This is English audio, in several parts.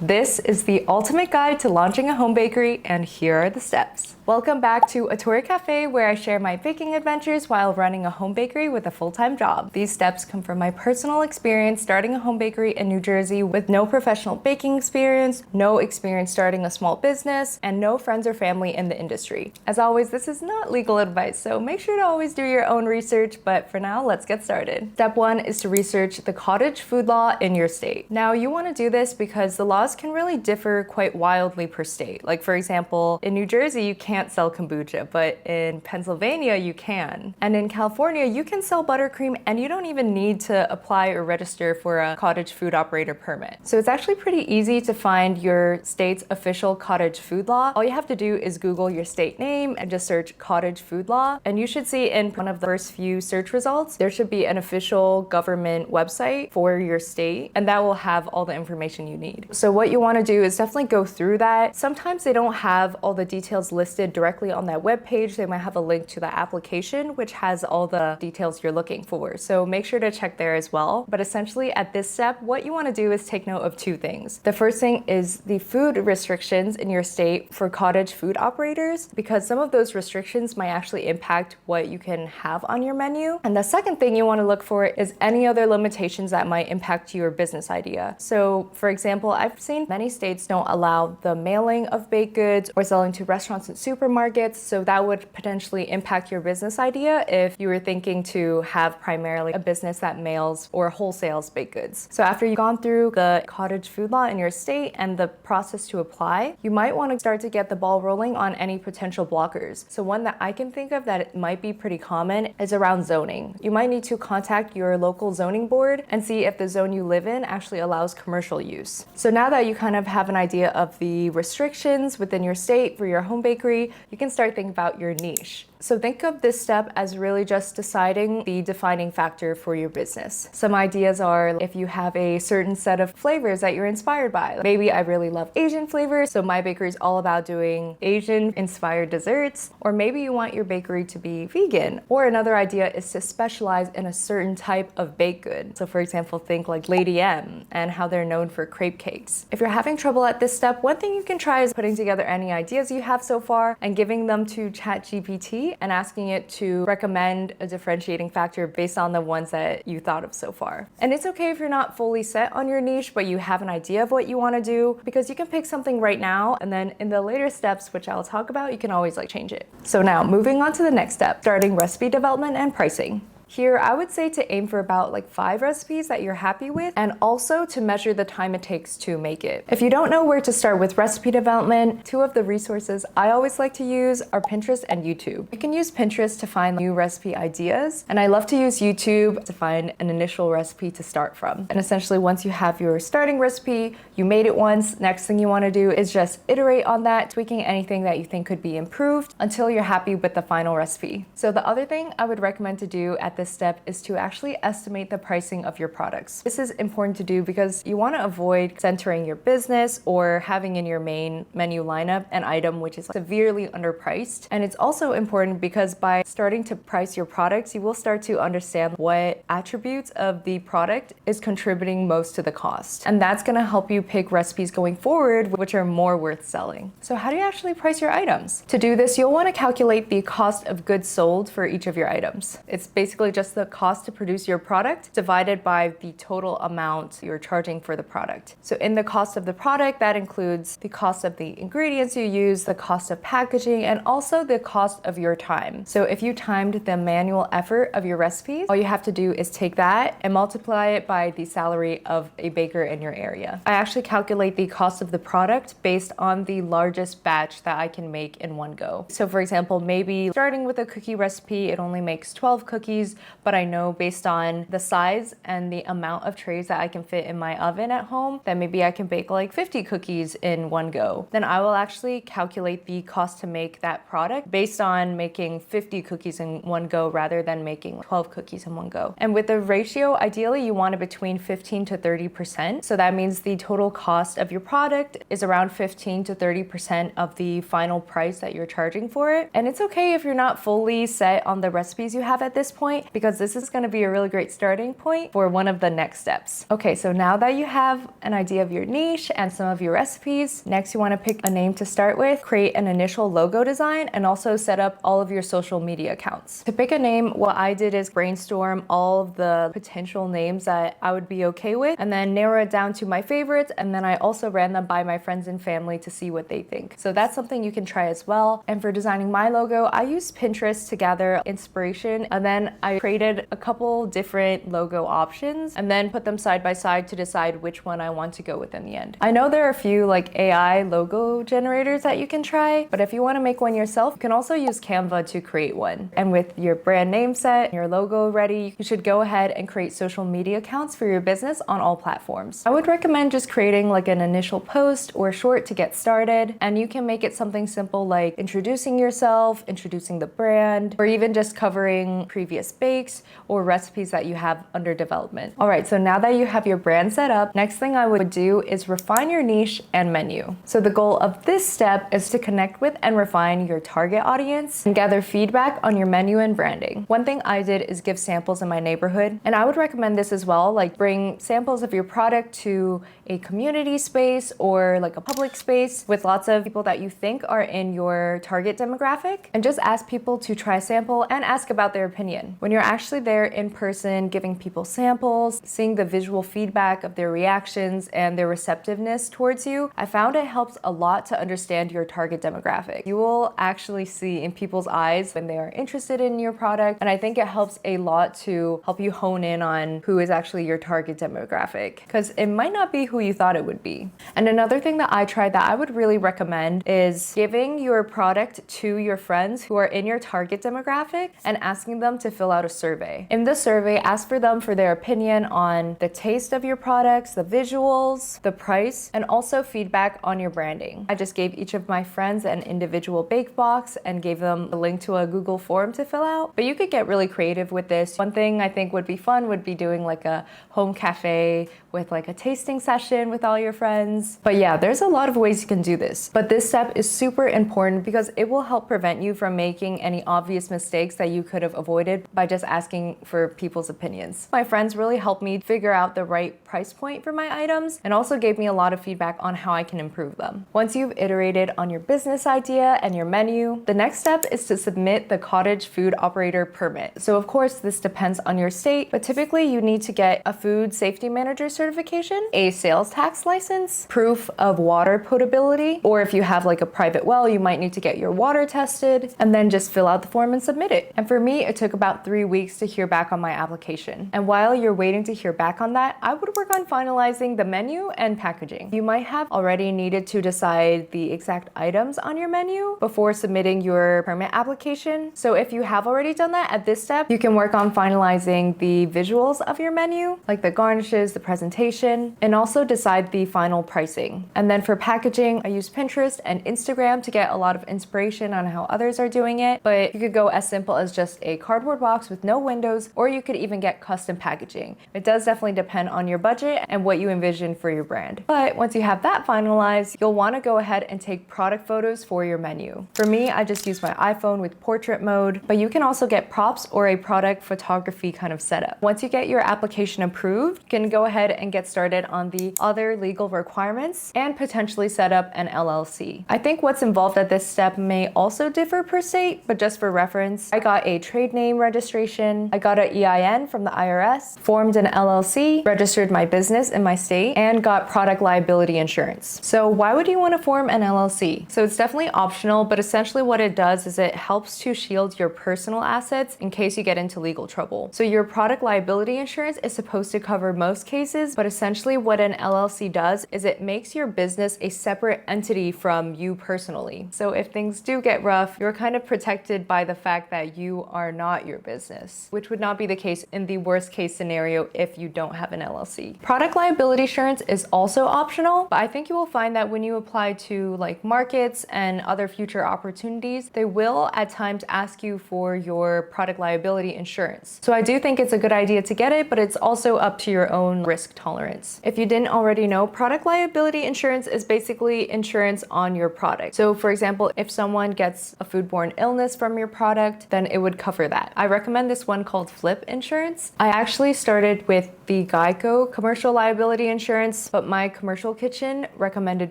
This is the ultimate guide to launching a home bakery, and here are the steps. Welcome back to Atori Cafe, where I share my baking adventures while running a home bakery with a full-time job. These steps come from my personal experience starting a home bakery in New Jersey with no professional baking experience, no experience starting a small business, and no friends or family in the industry. As always, this is not legal advice, so make sure to always do your own research, but for now, let's get started. Step 1 is to research the cottage food law in your state. Now, you want to do this because the laws can really differ quite wildly per state. Like, for example, in New Jersey, you can't sell kombucha, but in Pennsylvania, you can. And in California, you can sell buttercream and you don't even need to apply or register for a cottage food operator permit. So it's actually pretty easy to find your state's official cottage food law. All you have to do is Google your state name and just search cottage food law. And you should see in one of the first few search results, there should be an official government website for your state, and that will have all the information you need. So what you want to do is definitely go through that. Sometimes they don't have all the details listed directly on that web page. They might have a link to the application, which has all the details you're looking for. So make sure to check there as well. But essentially at this step, what you want to do is take note of two things. The first thing is the food restrictions in your state for cottage food operators, because some of those restrictions might actually impact what you can have on your menu. And the second thing you want to look for is any other limitations that might impact your business idea. So for example, I've seen many states don't allow the mailing of baked goods or selling to restaurants and supermarkets, so that would potentially impact your business idea if you were thinking to have primarily a business that mails or wholesales baked goods. So after you've gone through the cottage food law in your state and the process to apply, you might want to start to get the ball rolling on any potential blockers. So one that I can think of that it might be pretty common is around zoning. You might need to contact your local zoning board and see if the zone you live in actually allows commercial use. So now that you kind of have an idea of the restrictions within your state for your home bakery, you can start thinking about your niche. So think of this step as really just deciding the defining factor for your business. Some ideas are if you have a certain set of flavors that you're inspired by. Maybe I really love Asian flavors, so my bakery is all about doing Asian-inspired desserts. Or maybe you want your bakery to be vegan. Or another idea is to specialize in a certain type of baked good. So for example, think like Lady M and how they're known for crepe cakes. If you're having trouble at this step, one thing you can try is putting together any ideas you have so far and giving them to ChatGPT and asking it to recommend a differentiating factor based on the ones that you thought of so far. And it's okay if you're not fully set on your niche, but you have an idea of what you want to do, because you can pick something right now and then in the later steps, which I'll talk about, you can always change it. So now moving on to the next step, starting recipe development and pricing. Here, I would say to aim for about 5 recipes that you're happy with, and also to measure the time it takes to make it. If you don't know where to start with recipe development, two of the resources I always like to use are Pinterest and YouTube. You can use Pinterest to find new recipe ideas, and I love to use YouTube to find an initial recipe to start from. And essentially, once you have your starting recipe, you made it once, next thing you want to do is just iterate on that, tweaking anything that you think could be improved until you're happy with the final recipe. So the other thing I would recommend to do at this step is to actually estimate the pricing of your products. This is important to do because you want to avoid centering your business or having in your main menu lineup an item which is severely underpriced. And it's also important because by starting to price your products, you will start to understand what attributes of the product is contributing most to the cost. And that's going to help you pick recipes going forward which are more worth selling. So how do you actually price your items? To do this, you'll want to calculate the cost of goods sold for each of your items. It's basically just the cost to produce your product divided by the total amount you're charging for the product. So in the cost of the product, that includes the cost of the ingredients you use, the cost of packaging, and also the cost of your time. So if you timed the manual effort of your recipes, all you have to do is take that and multiply it by the salary of a baker in your area. I actually calculate the cost of the product based on the largest batch that I can make in one go. So for example, maybe starting with a cookie recipe, it only makes 12 cookies, but I know based on the size and the amount of trays that I can fit in my oven at home, that maybe I can bake 50 cookies in one go. Then I will actually calculate the cost to make that product based on making 50 cookies in one go rather than making 12 cookies in one go. And with the ratio, ideally you want it between 15 to 30%. So that means the total cost of your product is around 15 to 30% of the final price that you're charging for it. And it's okay if you're not fully set on the recipes you have at this point. because this is going to be a really great starting point for one of the next steps. Okay, so now that you have an idea of your niche and some of your recipes, next you want to pick a name to start with, create an initial logo design, and also set up all of your social media accounts. To pick a name, what I did is brainstorm all of the potential names that I would be okay with, and then narrow it down to my favorites, and then I also ran them by my friends and family to see what they think. So that's something you can try as well. And for designing my logo, I used Pinterest to gather inspiration, and then I created a couple different logo options and then put them side by side to decide which one I want to go with in the end. I know there are a few like AI logo generators that you can try, but if you want to make one yourself, you can also use Canva to create one. And with your brand name set, your logo ready, you should go ahead and create social media accounts for your business on all platforms. I would recommend just creating like an initial post or short to get started, and you can make it something simple like introducing yourself, introducing the brand, or even just covering previous bakes or recipes that you have under development. All right, so now that you have your brand set up, next thing I would do is refine your niche and menu. So the goal of this step is to connect with and refine your target audience and gather feedback on your menu and branding. One thing I did is give samples in my neighborhood, and I would recommend this as well, like bring samples of your product to a community space or like a public space with lots of people that you think are in your target demographic, and just ask people to try a sample and ask about their opinion. When you're actually there in person giving people samples, seeing the visual feedback of their reactions and their receptiveness towards you, I found it helps a lot to understand your target demographic. You will actually see in people's eyes when they are interested in your product, and I think it helps a lot to help you hone in on who is actually your target demographic, because it might not be who you thought it would be. And another thing that I tried that I would really recommend is giving your product to your friends who are in your target demographic and asking them to fill out a survey. In the survey, ask for them for their opinion on the taste of your products, the visuals, the price, and also feedback on your branding. I just gave each of my friends an individual bake box and gave them a link to a Google form to fill out. But you could get really creative with this. One thing I think would be fun would be doing like a home cafe with like a tasting session with all your friends. But yeah, there's a lot of ways you can do this. But this step is super important because it will help prevent you from making any obvious mistakes that you could have avoided by just asking for people's opinions. My friends really helped me figure out the right price point for my items and also gave me a lot of feedback on how I can improve them. Once you've iterated on your business idea and your menu, the next step is to submit the cottage food operator permit. So of course, this depends on your state, but typically you need to get a food safety manager certification, a sales tax license, proof of water potability, or if you have like a private well, you might need to get your water tested, and then just fill out the form and submit it. And for me, it took about 3 weeks to hear back on my application. And while you're waiting to hear back on that, I would work on finalizing the menu and packaging. You might have already needed to decide the exact items on your menu before submitting your permit application. So if you have already done that, at this step, you can work on finalizing the visuals of your menu, like the garnishes, the presentation, and also decide the final pricing. And then for packaging, I use Pinterest and Instagram to get a lot of inspiration on how others are doing it, but you could go as simple as just a cardboard box with no windows, or you could even get custom packaging. It does definitely depend on your budget and what you envision for your brand. But once you have that finalized, you'll want to go ahead and take product photos for your menu. For me, I just use my iPhone with portrait mode, but you can also get props or a product photography kind of setup. Once you get your application approved, you can go ahead and get started on the other legal requirements and potentially set up an LLC. I think what's involved at this step may also differ per state, but just for reference, I got a trade name registration, I got an EIN from the IRS, formed an LLC, registered my business in my state, and got product liability insurance. So why would you want to form an LLC? So it's definitely optional, but essentially what it does is it helps to shield your personal assets in case you get into legal trouble. So your product liability insurance is supposed to cover most cases, but essentially what an LLC does is it makes your business a separate entity from you personally. So if things do get rough, you're kind of protected by the fact that you are not your business, which would not be the case in the worst case scenario if you don't have an LLC. Product liability insurance is also optional, but I think you will find that when you apply to like markets and other future opportunities, they will at times ask you for your product liability insurance. So I do think it's a good idea to get it, but it's also up to your own risk tolerance. If you didn't already know, product liability insurance is basically insurance on your product. So for example, if someone gets a foodborne illness from your product, then it would cover that. I recommend recommend this one called Flip Insurance. I actually started with the Geico commercial liability insurance, but my commercial kitchen recommended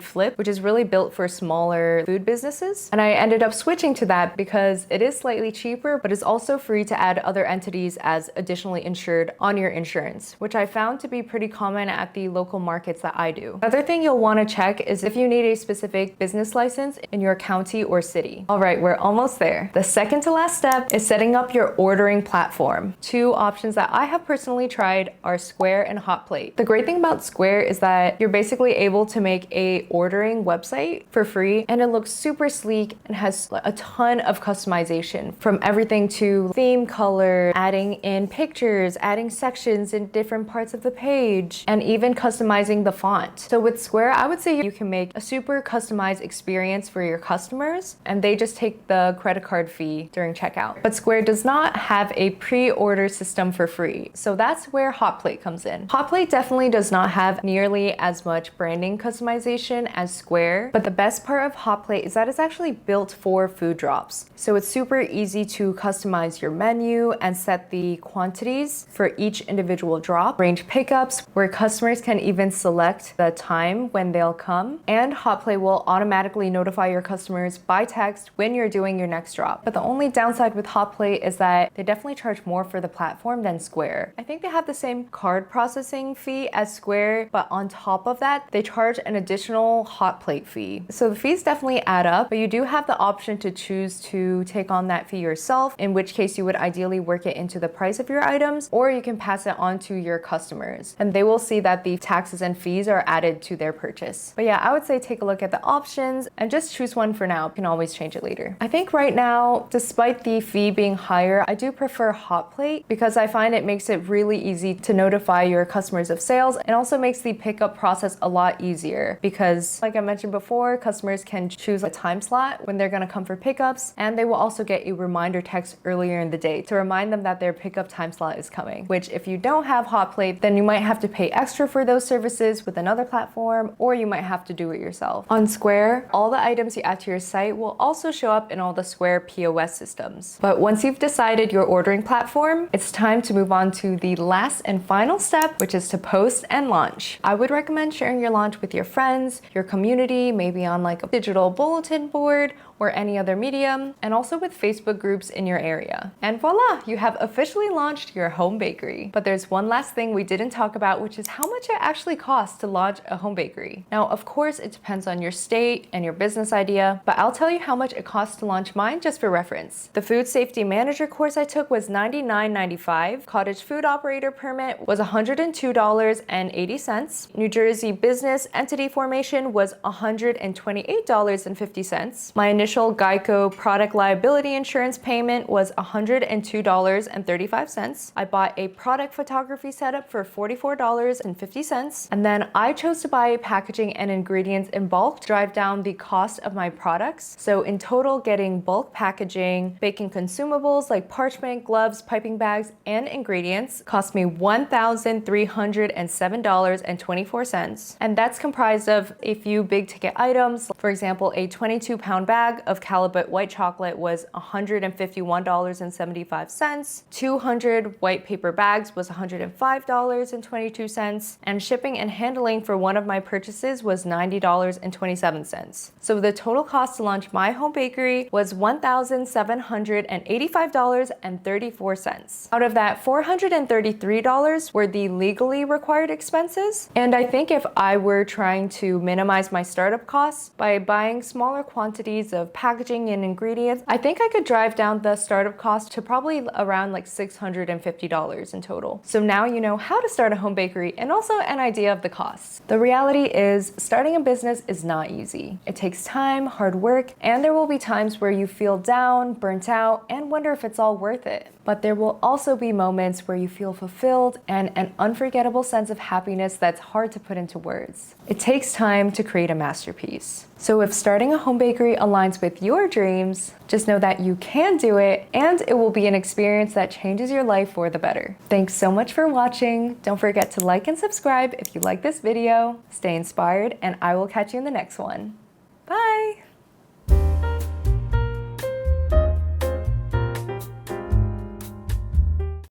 Flip, which is really built for smaller food businesses. And I ended up switching to that because it is slightly cheaper, but it's also free to add other entities as additionally insured on your insurance, which I found to be pretty common at the local markets that I do. Another thing you'll want to check is if you need a specific business license in your county or city. All right, we're almost there. The second to last step is setting up your ordering platform. Two options that I have personally tried are Square and Hotplate. The great thing about Square is that you're basically able to make a ordering website for free, and it looks super sleek and has a ton of customization, from everything to theme color, adding in pictures, adding sections in different parts of the page, and even customizing the font. So with Square, I would say you can make a super customized experience for your customers, and they just take the credit card fee during checkout. But Square does not have a pre-order system for free, so that's where Hotplate comes in. Hotplate definitely does not have nearly as much branding customization as Square, but the best part of Hotplate is that it's actually built for food drops. So it's super easy to customize your menu and set the quantities for each individual drop, arrange pickups where customers can even select the time when they'll come, and Hotplate will automatically notify your customers by text when you're doing your next drop. But the only downside with Hotplate is that they definitely charge more for the platform than Square. I think they have the same card processing fee as Square, but on top of that, they charge an additional Hotplate fee. So the fees definitely add up, but you do have the option to choose to take on that fee yourself, in which case you would ideally work it into the price of your items, or you can pass it on to your customers, and they will see that the taxes and fees are added to their purchase. But yeah, I would say take a look at the options and just choose one for now. You can always change it later. I think right now, despite the fee being higher, I do prefer Hotplate because I find it makes it really easy to notify your customers of sales, and also makes the pickup process a lot easier because, like I mentioned before, customers can choose a time slot when they're going to come for pickups, and they will also get a reminder text earlier in the day to remind them that their pickup time slot is coming, which if you don't have Hotplate, then you might have to pay extra for those services with another platform, or you might have to do it yourself. On Square, all the items you add to your site will also show up in all the Square POS systems. But once you've decided your ordering platform, it's time to move on to the last and final step, which is to post and launch. I would recommend sharing your launch with your friends, your community, maybe on like a digital bulletin board or any other medium, and also with Facebook groups in your area. And voila, you have officially launched your home bakery. But there's one last thing we didn't talk about, which is how much it actually costs to launch a home bakery. Now, of course, it depends on your state and your business idea, but I'll tell you how much it costs to launch mine just for reference. The food safety manager course I took was $99.95. Cottage food operator permit was $102.80. New Jersey business entity formation was $128.50. My initial Geico product liability insurance payment was $102.35. I bought a product photography setup for $44.50. And then I chose to buy packaging and ingredients in bulk to drive down the cost of my products. So in total, getting bulk packaging, baking consumables like parchment, gloves, piping bags, and ingredients cost me $1,307.24. And that's comprised of a few big ticket items. For example, a 22-pound bag of Calibut white chocolate was $151.75. 200 white paper bags was $105.22. And shipping and handling for one of my purchases was $90.27. So the total cost to launch my home bakery was $1,785.34. Out of that, $433 were the legally required expenses. And I think if I were trying to minimize my startup costs by buying smaller quantities of packaging and ingredients, I think I could drive down the startup cost to probably around like $650 in total. So now you know how to start a home bakery and also an idea of the costs. The reality is starting a business is not easy. It takes time, hard work, and there will be times where you feel down, burnt out, and wonder if it's all worth it. But there will also be moments where you feel fulfilled and an unforgettable sense of happiness that's hard to put into words. It takes time to create a masterpiece. So if starting a home bakery aligns with your dreams, just know that you can do it, and it will be an experience that changes your life for the better. Thanks so much for watching. Don't forget to like and subscribe if you like this video. Stay inspired, and I will catch you in the next one.